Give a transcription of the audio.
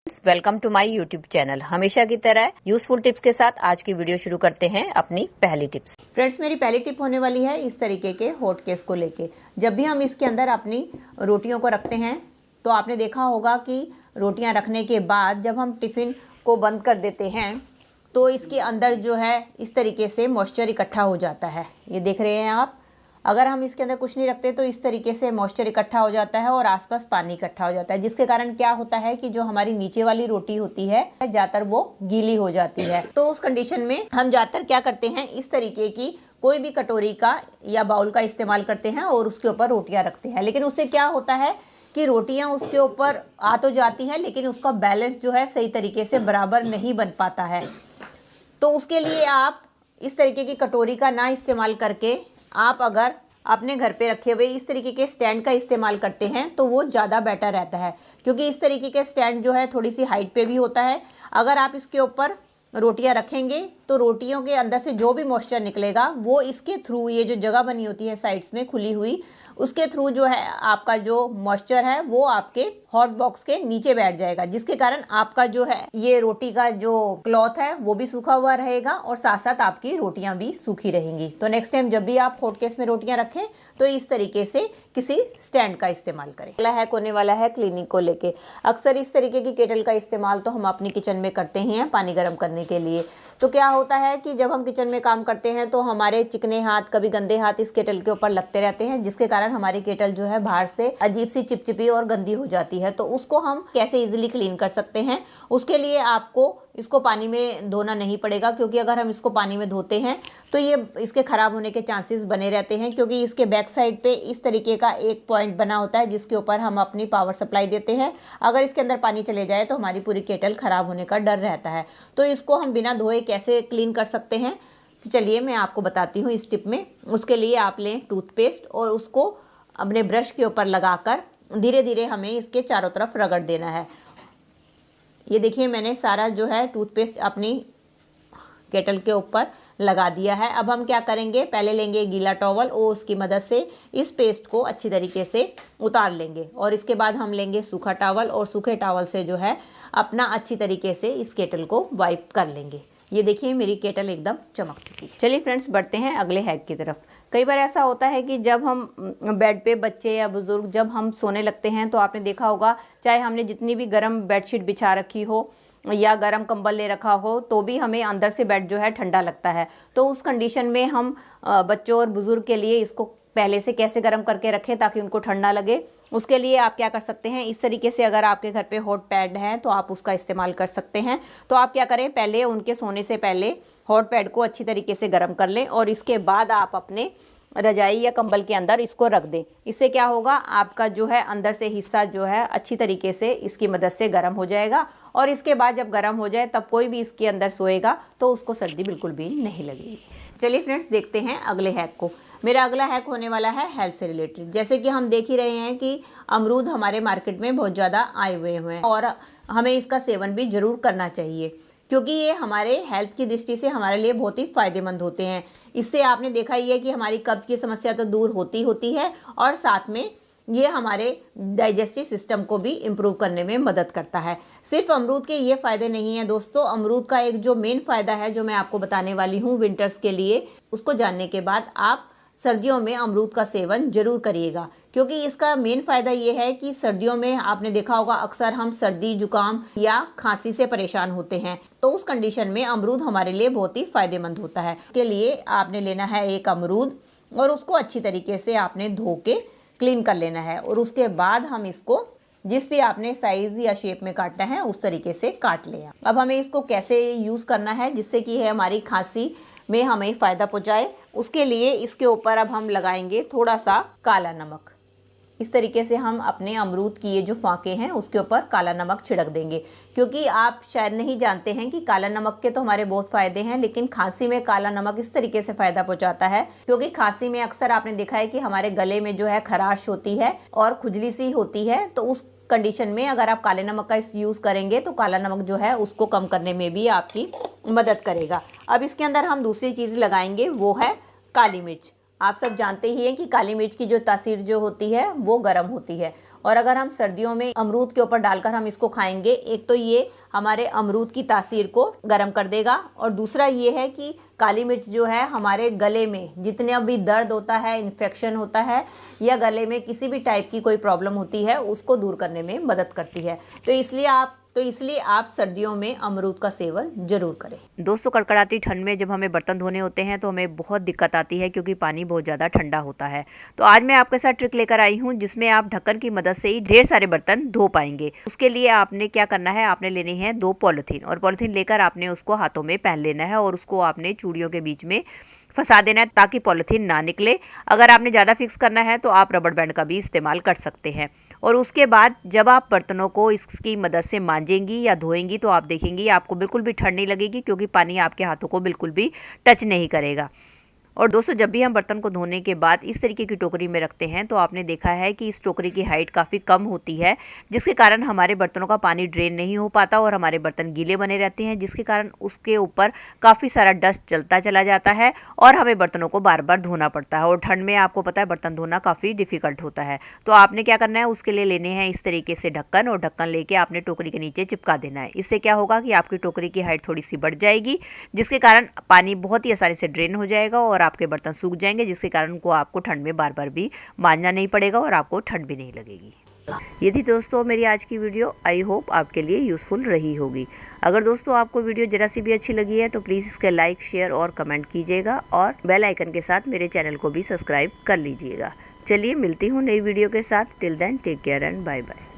Welcome to my YouTube channel. हमेशा की तरह यूजफुल टिप्स के साथ आज की वीडियो शुरू करते हैं अपनी पहली टिप्स। फ्रेंड्स, मेरी पहली टिप होने वाली है इस तरीके के हॉट केस को लेके। जब भी हम इसके अंदर अपनी रोटियों को रखते हैं तो आपने देखा होगा कि रोटियां रखने के बाद जब हम टिफ़िन को बंद कर देते हैं तो इसके अंदर जो है इस तरीके से मॉइस्चर इकट्ठा हो जाता है। ये देख रहे हैं आप। अगर हम इसके अंदर कुछ नहीं रखते तो इस तरीके से मॉइस्चर इकट्ठा हो जाता है और आसपास पानी इकट्ठा हो जाता है, जिसके कारण क्या होता है कि जो हमारी नीचे वाली रोटी होती है ज़्यादातर वो गीली हो जाती है। तो उस कंडीशन में हम ज़्यादातर क्या करते हैं, इस तरीके की कोई भी कटोरी का या बाउल का इस्तेमाल करते हैं और उसके ऊपर रोटियाँ रखते हैं। लेकिन उससे क्या होता है कि रोटियां उसके ऊपर आ तो जाती हैं लेकिन उसका बैलेंस जो है सही तरीके से बराबर नहीं बन पाता है। तो उसके लिए आप इस तरीके की कटोरी का ना इस्तेमाल करके आप अगर अपने घर पे रखे हुए इस तरीके के स्टैंड का इस्तेमाल करते हैं तो वो ज़्यादा बेटर रहता है, क्योंकि इस तरीके के स्टैंड जो है थोड़ी सी हाइट पे भी होता है। अगर आप इसके ऊपर रोटियां रखेंगे तो रोटियों के अंदर से जो भी मॉइस्चर निकलेगा वो इसके थ्रू, ये जो जगह बनी होती है साइड्स में खुली हुई, उसके थ्रू जो है आपका जो मॉइस्चर है वो आपके हॉट बॉक्स के नीचे बैठ जाएगा, जिसके कारण आपका जो है ये रोटी का जो क्लॉथ है वो भी सूखा हुआ रहेगा और साथ साथ आपकी रोटियां भी सूखी रहेंगी। तो नेक्स्ट टाइम जब भी आप हॉट केस में रोटियां रखें तो इस तरीके से किसी स्टैंड का इस्तेमाल करें। अगला हैक होने वाला है क्लीनिंग को लेके। अक्सर इस तरीके की केटल का इस्तेमाल तो हम अपनी किचन में करते ही हैं पानी गर्म करने के लिए। तो क्या होता है कि जब हम किचन में काम करते हैं तो हमारे चिकने हाथ, कभी गंदे हाथ इस केटल के ऊपर लगते रहते हैं, जिसके कारण हमारी केटल जो है बाहर से अजीब सी चिपचिपी और गंदी हो जाती है। तो उसको हम कैसे इजीली क्लीन कर सकते हैं, उसके लिए आपको इसको पानी में धोना नहीं पड़ेगा, क्योंकि अगर हम इसको पानी में धोते हैं तो ये इसके ख़राब होने के चांसेस बने रहते हैं, क्योंकि इसके बैक साइड पे इस तरीके का एक पॉइंट बना होता है जिसके ऊपर हम अपनी पावर सप्लाई देते हैं। अगर इसके अंदर पानी चले जाए तो हमारी पूरी केटल ख़राब होने का डर रहता है। तो इसको हम बिना धोए कैसे क्लीन कर सकते हैं, तो चलिए मैं आपको बताती हूँ इस टिप में। उसके लिए आप लें टूथपेस्ट और उसको अपने ब्रश के ऊपर लगाकर धीरे धीरे हमें इसके चारों तरफ रगड़ देना है। ये देखिए मैंने सारा जो है टूथपेस्ट अपनी केटल के ऊपर लगा दिया है। अब हम क्या करेंगे, पहले लेंगे गीला टॉवल और उसकी मदद से इस पेस्ट को अच्छी तरीके से उतार लेंगे और इसके बाद हम लेंगे सूखा टॉवल और सूखे टॉवल से जो है अपना अच्छी तरीके से इस केटल को वाइप कर लेंगे। ये देखिए मेरी केटल एकदम चमक चुकी। चलिए फ्रेंड्स, बढ़ते हैं अगले हैक की तरफ। कई बार ऐसा होता है कि जब हम बेड पे, बच्चे या बुज़ुर्ग जब हम सोने लगते हैं तो आपने देखा होगा, चाहे हमने जितनी भी गर्म बेडशीट बिछा रखी हो या गर्म कंबल ले रखा हो तो भी हमें अंदर से बेड जो है ठंडा लगता है। तो उस कंडीशन में हम बच्चों और बुज़ुर्ग के लिए इसको पहले से कैसे गर्म करके रखें ताकि उनको ठंडा लगे, उसके लिए आप क्या कर सकते हैं, इस तरीके से अगर आपके घर पे हॉट पैड है तो आप उसका इस्तेमाल कर सकते हैं। तो आप क्या करें, पहले उनके सोने से पहले हॉट पैड को अच्छी तरीके से गर्म कर लें और इसके बाद आप अपने रजाई या कंबल के अंदर इसको रख दें। इससे क्या होगा, आपका जो है अंदर से हिस्सा जो है अच्छी तरीके से इसकी मदद से गर्म हो जाएगा और इसके बाद जब गर्म हो जाए तब कोई भी इसके अंदर सोएगा तो उसको सर्दी बिल्कुल भी नहीं लगेगी। चलिए फ्रेंड्स, देखते हैं अगले हैक को। मेरा अगला हैक होने वाला है हेल्थ से रिलेटेड। जैसे कि हम देख ही रहे हैं कि अमरूद हमारे मार्केट में बहुत ज़्यादा आए हुए हैं और हमें इसका सेवन भी ज़रूर करना चाहिए, क्योंकि ये हमारे हेल्थ की दृष्टि से हमारे लिए बहुत ही फ़ायदेमंद होते हैं। इससे आपने देखा ही है कि हमारी कब्ज़ की समस्या तो दूर होती है और साथ में ये हमारे डाइजेस्टिव सिस्टम को भी इम्प्रूव करने में मदद करता है। सिर्फ अमरूद के ये फ़ायदे नहीं हैं दोस्तों, अमरूद का एक जो मेन फ़ायदा है जो मैं आपको बताने वाली हूँ विंटर्स के लिए, उसको जानने के बाद आप सर्दियों में अमरूद का सेवन जरूर करिएगा, क्योंकि इसका मेन फ़ायदा ये है कि सर्दियों में आपने देखा होगा अक्सर हम सर्दी, जुकाम या खांसी से परेशान होते हैं। तो उस कंडीशन में अमरूद हमारे लिए बहुत ही फ़ायदेमंद होता है। इसके लिए आपने लेना है एक अमरूद और उसको अच्छी तरीके से आपने धो के क्लीन कर लेना है और उसके बाद हम इसको जिस भी आपने साइज़ या शेप में काटना है उस तरीके से काट लिया। अब हमें इसको कैसे यूज़ करना है जिससे कि है हमारी खांसी में हमें फ़ायदा पहुँचाए, उसके लिए इसके ऊपर अब हम लगाएंगे थोड़ा सा काला नमक। इस तरीके से हम अपने अमरूद की ये जो फांके हैं उसके ऊपर काला नमक छिड़क देंगे, क्योंकि आप शायद नहीं जानते हैं कि काला नमक के तो हमारे बहुत फ़ायदे हैं, लेकिन खांसी में काला नमक इस तरीके से फ़ायदा पहुंचाता है, क्योंकि खांसी में अक्सर आपने देखा है कि हमारे गले में जो है खराश होती है और खुजली सी होती है। तो उस कंडीशन में अगर आप काले नमक का यूज़ करेंगे तो काला नमक जो है उसको कम करने में भी आपकी मदद करेगा। अब इसके अंदर हम दूसरी चीज़ लगाएंगे, वो है काली मिर्च। आप सब जानते ही हैं कि काली मिर्च की जो तासीर जो होती है वो गर्म होती है और अगर हम सर्दियों में अमरूद के ऊपर डालकर हम इसको खाएंगे, एक तो ये हमारे अमरूद की तासीर को गर्म कर देगा और दूसरा ये है कि काली मिर्च जो है हमारे गले में जितने भी दर्द होता है, इन्फेक्शन होता है या गले में किसी भी टाइप की कोई प्रॉब्लम होती है उसको दूर करने में मदद करती है। तो इसलिए आप सर्दियों में अमरूद का सेवन जरूर करें। दोस्तों, कड़कड़ाती ठंड में जब हमें बर्तन धोने होते हैं तो हमें बहुत दिक्कत आती है क्योंकि पानी बहुत ज़्यादा ठंडा होता है। तो आज मैं आपके साथ ट्रिक लेकर आई हूँ जिसमें आप ढक्कन की मदद से ही ढेर सारे बर्तन धो पाएंगे। उसके लिए आपने क्या करना है, आपने लेनी है 2 पॉलीथीन और पॉलीथीन लेकर आपने उसको हाथों में पहन लेना है और उसको आपने चूड़ियों के बीच में फंसा देना है ताकि पॉलीथीन ना निकले। अगर आपने ज़्यादा फिक्स करना है तो आप रबड़ बैंड का भी इस्तेमाल कर सकते हैं। और उसके बाद जब आप बर्तनों को इसकी मदद से मांजेंगी या धोएंगी तो आप देखेंगी आपको बिल्कुल भी ठंड नहीं लगेगी क्योंकि पानी आपके हाथों को बिल्कुल भी टच नहीं करेगा। और दोस्तों, जब भी हम बर्तन को धोने के बाद इस तरीके की टोकरी में रखते हैं तो आपने देखा है कि इस टोकरी की हाइट काफ़ी कम होती है, जिसके कारण हमारे बर्तनों का पानी ड्रेन नहीं हो पाता और हमारे बर्तन गीले बने रहते हैं, जिसके कारण उसके ऊपर काफ़ी सारा डस्ट चलता चला जाता है और हमें बर्तनों को बार बार धोना पड़ता है। और ठंड में आपको पता है बर्तन धोना काफ़ी डिफिकल्ट होता है। तो आपने क्या करना है, उसके लिए लेने हैं इस तरीके से ढक्कन और ढक्कन लेके आपने टोकरी के नीचे चिपका देना है। इससे क्या होगा कि आपकी टोकरी की हाइट थोड़ी सी बढ़ जाएगी, जिसके कारण पानी बहुत ही आसानी से ड्रेन हो जाएगा और आपके बर्तन सूख जाएंगे, जिसके कारण उनको आपको ठंड में बार बार भी मांजना नहीं पड़ेगा और आपको ठंड भी नहीं लगेगी। ये थी दोस्तों मेरी आज की वीडियो। आई होप आपके लिए यूज़फुल रही होगी। अगर दोस्तों आपको वीडियो जरा सी भी अच्छी लगी है तो प्लीज़ इसके लाइक, शेयर और कमेंट कीजिएगा और बेल आइकन के साथ मेरे चैनल को भी सब्सक्राइब कर लीजिएगा। चलिए मिलती हूँ नई वीडियो के साथ। Till then take care and bye bye.